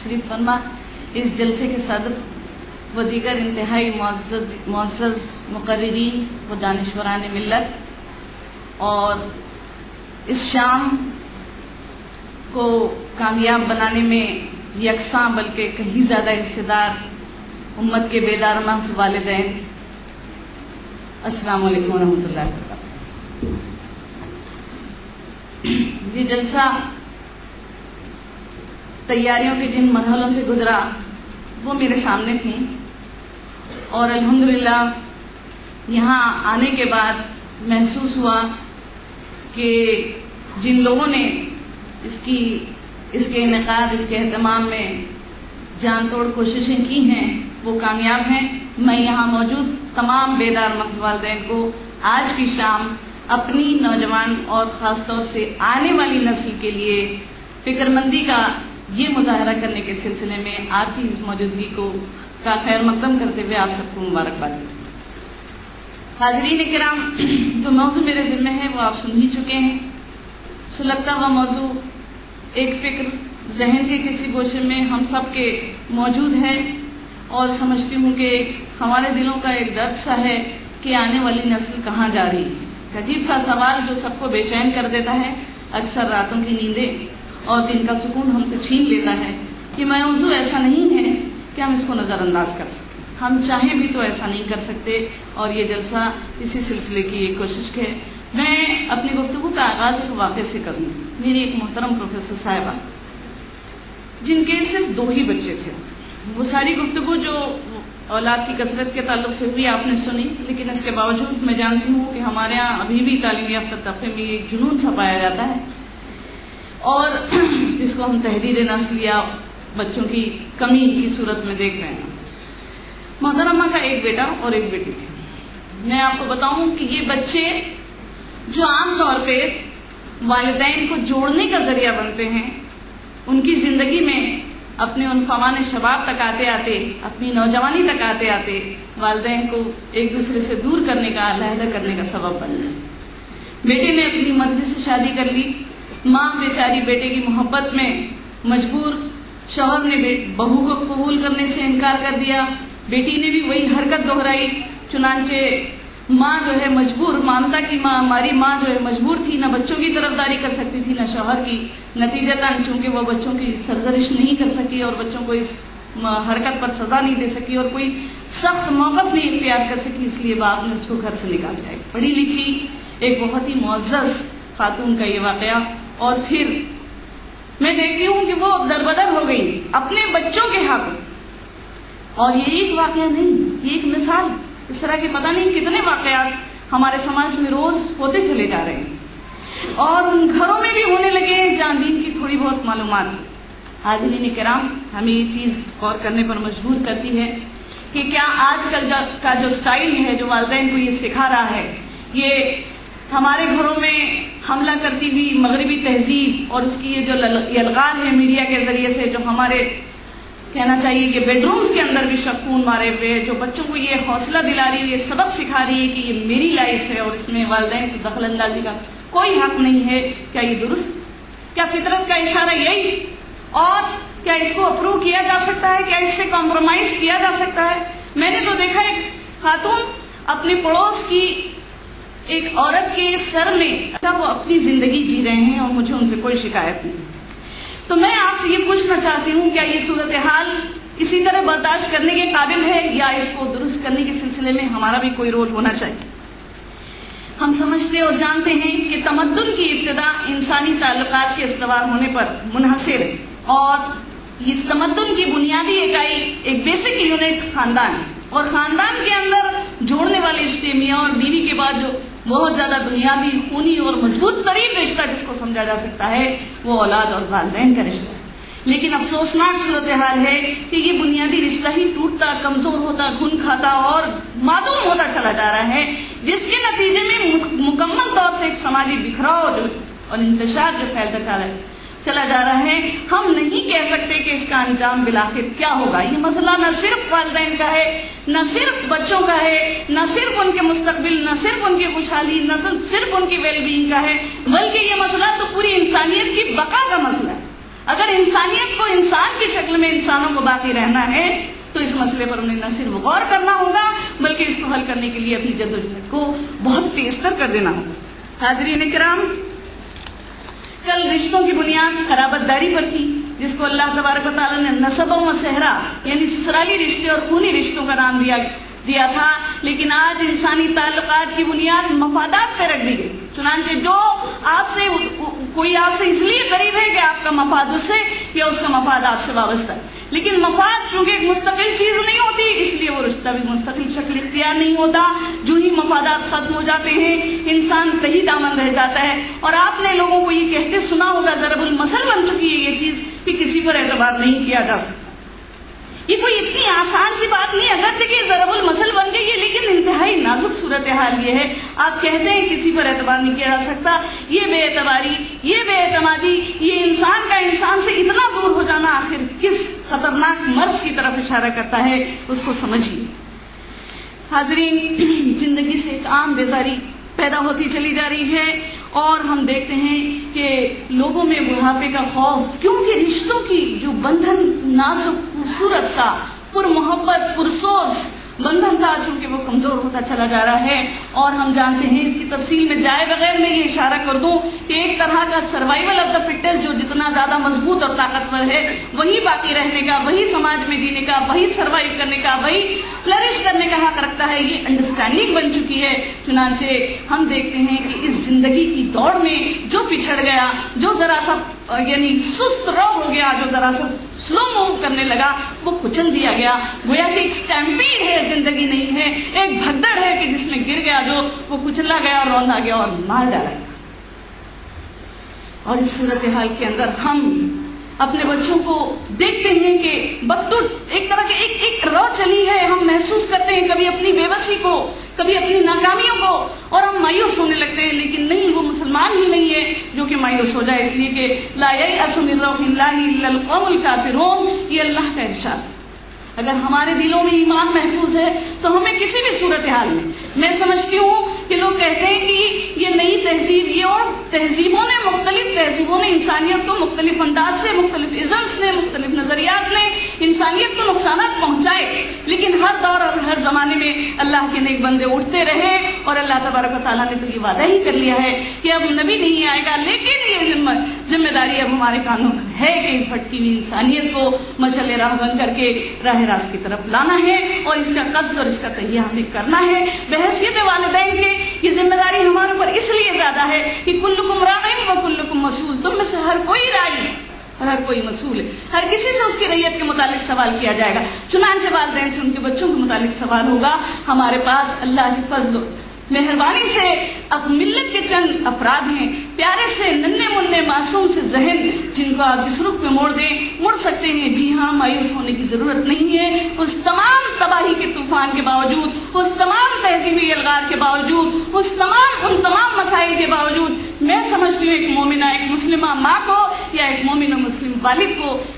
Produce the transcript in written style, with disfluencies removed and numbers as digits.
तशरीफ़ फरमा। इस जलसे के सदर व दीगर इंतहाई मुअज़्ज़ज़ मुक़र्रिरीन व दानिशवरान मिल्लत और इस शाम को कामयाब बनाने में यकसां बल्कि कहीं ज़्यादा हिस्सेदार उम्मत के बेदार महज़ वालिदैन, अस्सलामु अलैकुम रहमतुल्लाहि व बरकातहू। ये जलसा तैयारियों के जिन मरहलों से गुजरा वो मेरे सामने थी और अल्हम्दुलिल्लाह यहाँ आने के बाद महसूस हुआ कि जिन लोगों ने इसके इनेकाद, इसके एहतमाम में जान तोड़ कोशिशें की हैं वो कामयाब हैं। मैं यहाँ मौजूद तमाम बेदार मग़ज़ वालिदैन को आज की शाम अपनी नौजवान और ख़ास तौर से आने वाली नस्ल के लिए फ़िक्रमंदी का ये मुजाहरा करने के सिलसिले में आपकी इस मौजूदगी का खैर मक़दम करते हुए आप सबको मुबारकबाद देती हूँ। हाज़रीन किराम, जो मौजू मेरे ज़िम्मे है वो आप सुन ही चुके हैं। सुलगता हुआ मौजू एक फ़िक्र जहन के किसी गोशे में हम सब के मौजूद है और समझती हूँ कि हमारे दिलों का एक दर्द सा है कि आने वाली नस्ल कहाँ जा रही है। अजीब सा सवाल जो सबको बेचैन कर देता है, अक्सर रातों की नींदें और दिन का सुकून हमसे छीन लेता है। कि मौजू ऐसा नहीं है कि हम इसको नज़रअंदाज कर सकें, हम चाहें भी तो ऐसा नहीं कर सकते और ये जलसा इसी सिलसिले की एक कोशिश है। मैं अपनी गुफ्तगू का आगाज़ एक वाक़े से करूँ। मेरी एक मोहतरम प्रोफेसर साहिबा जिनके सिर्फ 2 ही बच्चे थे, वो सारी गुफ्तगू जो औलाद की कसरत के ताल्लुक से हुई आपने सुनी, लेकिन इसके बावजूद मैं जानती हूँ कि हमारे यहाँ अभी भी तालीमी याफ्ता तबके में एक जुनून सा पाया जाता है और जिसको हम तहरीर नस्ल या बच्चों की कमी की सूरत में देख रहे हैं। मोहतरमा का एक बेटा और एक बेटी थी। मैं आपको बताऊं कि ये बच्चे जो आम तौर पे वालिदैन को जोड़ने का जरिया बनते हैं, उनकी जिंदगी में अपने उन फवाने शबाब तक आते आते, अपनी नौजवानी तक आते आते वालिदैन को एक दूसरे से दूर करने का, अलहदा करने का सबब बन गए। बेटे ने अपनी मर्जी से शादी कर ली। माँ बेचारी बेटे की मोहब्बत में मजबूर, शौहर ने बहू को कबूल करने से इनकार कर दिया। बेटी ने भी वही हरकत दोहराई। चुनांचे माँ जो है मजबूर, मानता की माँ, हमारी माँ जो है मजबूर थी, ना बच्चों की तरफदारी कर सकती थी ना शौहर की। नतीजतन चूंकि वो बच्चों की सरजरिश नहीं कर सकी और बच्चों को इस हरकत पर सजा नहीं दे सकी और कोई सख्त मौक़िफ़ नहीं इख्तियार कर सकी, इसलिए बाप ने उसको घर से निकाल दिया। पढ़ी लिखी एक बहुत ही मुअज़्ज़ज़ खातून का ये वाक़या। और फिर मैं देखती हूँ कि वो दरबदर हो गई अपने बच्चों के हाथों। और ये एक वाक़या नहीं, ये एक मिसाल। इस तरह के पता नहीं कितने वाक़यात हमारे समाज में रोज होते चले जा रहे हैं और उन घरों में भी होने लगे हैं जहाँ दीन की थोड़ी बहुत मालूमात। हाज़रीन किराम, हमें ये चीज़ गौर करने पर मजबूर करती है कि क्या आजकल का जो स्टाइल है, जो वालिदैन को ये सिखा रहा है, ये हमारे घरों में हमला करती हुई मगरबी तहजीब और उसकी ये जो यलगार है मीडिया के जरिए से, जो हमारे कहना चाहिए कि बेडरूम्स के अंदर भी शकून मारे हुए, जो बच्चों को ये हौसला दिला रही है, ये सबक सिखा रही है कि ये मेरी लाइफ है और इसमें वालिदैन की दखल अंदाजी का कोई हक नहीं है, क्या ये दुरुस्त? क्या फितरत का इशारा यही? और क्या इसको अप्रूव किया जा सकता है? क्या इससे कॉम्प्रोमाइज किया जा सकता है? मैंने तो देखा एक खातून अपने पड़ोस की एक औरत के सर में वो अपनी जिंदगी जी रहे हैं और मुझे उनसे कोई शिकायत नहीं। तो मैं आपसे ये पूछना चाहती हूँ, क्या ये सूरत हाल इसी तरह बर्दाश्त करने के काबिल है या इसको दुरुस्त करने के सिलसिले में हमारा भी कोई रोल होना चाहिए? हम समझते और जानते हैं कि तमद्दुन की इब्तिदा इंसानी ताल्लुकात के इस्तेवार होने पर मुनहसिर है और इस तमद्दुन की बुनियादी इकाई एक बेसिक यूनिट खानदान है और खानदान के अंदर जोड़ने वाले रिश्ते मियाँ और बीवी के बाद जो बहुत ज्यादा बुनियादी, खूनी और मजबूत तरीन रिश्ता जिसको समझा जा सकता है वो औलाद और वालिदैन का रिश्ता है। लेकिन अफसोसनाक सूरत हाल है कि ये बुनियादी रिश्ता ही टूटता, कमजोर होता, घुन खाता और मादूम होता चला जा रहा है, जिसके नतीजे में मुकम्मल तौर से एक समाजी बिखराव और इंतशार जो फैलता चला जा रहा है। हम नहीं कह सकते कि इसका अंजाम बिलाखिर क्या होगा। ये मसला न सिर्फ वालिदैन का है, न सिर्फ बच्चों का है, न सिर्फ उनके मुस्तकबिल, न सिर्फ उनकी खुशहाली, न तो सिर्फ उनकी वेलबींग का है, बल्कि ये मसला तो पूरी इंसानियत की बका का मसला है। اگر انسانیت کو انسان کی شکل میں انسانوں کو باقی رہنا ہے تو اس مسئلے پر انہیں نہ صرف غور کرنا ہوگا بلکہ اس کو حل کرنے کے لیے اپنی جدوجہد کو بہت تیز تر کر دینا ہوگا۔ حاضرین کرام، کل رشتوں کی بنیاد قرابت داری پر تھی، جس کو اللہ تبارک و تعالیٰ نے نسب و مسہرہ یعنی سسرالی رشتے اور خونی رشتوں کا نام دیا تھا، لیکن آج انسانی تعلقات کی بنیاد مفادات پہ رکھ دی گئی۔ چنانچہ جو کوئی آپ سے اس لیے قریب ہے کہ آپ کا مفاد اس سے یا اس کا مفاد آپ سے وابستہ ہے، لیکن مفاد چونکہ ایک مستقل چیز نہیں ہوتی اس لیے وہ رشتہ بھی مستقل شکل اختیار نہیں ہوتا۔ جو ہی مفادات ختم ہو جاتے ہیں انسان تہی دامن رہ جاتا ہے، اور آپ نے لوگوں کو یہ کہتے سنا ہوگا، ضرب المثل بن چکی ہے یہ چیز کہ کسی پر اعتبار نہیں کیا جا سکتا۔ یہ کوئی اتنی آسان سی بات نہیں، اگرچہ کہ ضرب المثل بن گئی ہے لیکن انتہائی نازک صورتحال یہ ہے۔ آپ کہتے ہیں کسی پر اعتبار نہیں کیا جا سکتا، یہ بے اعتباری، یہ بے اعتمادی، یہ انسان کا انسان سے اتنا دور ہو جانا آخر کس خطرناک مرض کی طرف اشارہ کرتا ہے، اس کو سمجھیے۔ حاضرین، زندگی سے ایک عام بیزاری پیدا ہوتی چلی جا رہی ہے، اور ہم دیکھتے ہیں کہ لوگوں میں بڑھاپے کا خوف، کیونکہ رشتوں کی جو بندھن نازک خوبصورت سا پر محبت پرسوز بندھن تھا، چونکہ وہ کمزور ہوتا چلا جا رہا ہے، اور ہم جانتے ہیں اس کی تفصیل میں جائے بغیر میں یہ اشارہ کر دوں کہ ایک طرح کا سروائیول آف دا فٹیسٹ، جو جتنا زیادہ مضبوط اور طاقتور ہے وہی باقی رہنے کا، وہی سماج میں جینے کا، وہی سروائیو کرنے کا، وہی فلرش کرنے کا حق رکھتا ہے، یہ انڈرسٹینڈنگ بن چکی ہے۔ چنانچہ ہم دیکھتے ہیں کہ اس زندگی کی دوڑ میں جو پچھڑ گیا، جو ذرا سا یعنی سست رو ہو گیا، جو ذرا سا سلو موو کرنے لگا، وہ کچل دیا گیا۔ گویا کہ ایک سٹیمپیڈ ہے، زندگی نہیں ہے، ایک بھگدڑ ہے کہ جس میں گر گیا جو وہ کچلا گیا، روندا گیا اور مار ڈالا گیا۔ اور اس صورتحال کے اندر ہم اپنے بچوں کو دیکھتے ہیں کہ بدتر ایک طرح کی ایک رو چلی ہے، ہم محسوس کرتے ہیں کبھی اپنی بے بسی کو، کبھی اپنی ناکامیوں کو، اور ہم مایوس ہونے لگتے ہیں، لیکن نہیں، وہ مسلمان ہی نہیں ہے جو کہ مایوس ہو جائے، اس لیے کہ لا ییأس من روح اللہ الا القوم الکافرون، یہ اللہ کا ارشاد۔ اگر ہمارے دلوں میں ایمان محفوظ ہے تو ہمیں کسی بھی صورتحال میں سمجھتی ہوں کہ لوگ کہتے ہیں کہ یہ نئی تہذیب، یہ اور مختلف تہذیبوں نے انسانیت کو مختلف انداز سے، مختلف ازمس نے، مختلف نظریات نے انسانیت کو نقصانات پہنچائے، لیکن ہر دور اور ہر زمانے میں اللہ کے نیک بندے اٹھتے رہے، اور اللہ تبارک و تعالیٰ نے تو یہ وعدہ ہی کر لیا ہے کہ اب نبی نہیں آئے گا، لیکن یہ ذمہ داری اب ہمارے کانوں پر ہے کہ اس بھٹکی ہوئی انسانیت کو مشعل راہ بن کر کے راہ راست کی طرف لانا ہے، اور اس کا قصد اور اس کا تہیہ ہمیں کرنا ہے۔ بحیثیت والدین کے یہ ذمہ داری ہمارے اوپر اس لیے زیادہ ہے کہ کلکم راع و کلکم مسئول، تم میں سے ہر کوئی راعی ہے، ہر کوئی مسئول ہے، ہر کسی سے اس کی رعیت کے متعلق سوال کیا جائے گا۔ چنانچہ والدین سے ان کے بچوں کے متعلق سوال ہوگا۔ ہمارے پاس اللہ کے فضل مہربانی سے اب ملت کے چند افراد ہیں، پیارے سے ننھے منھے معصوم سے ذہن، جن کو آپ جس رخ میں موڑ دیں مڑ سکتے ہیں۔ جی ہاں، مایوس ہونے کی ضرورت نہیں ہے۔ اس تمام تباہی کے طوفان کے باوجود، اس تمام تہذیبی الغار کے باوجود، ان تمام مسائل کے باوجود، میں سمجھتی ہوں ایک مومنہ، ایک مسلمہ ماں کو یا ایک مومن و مسلم والد کو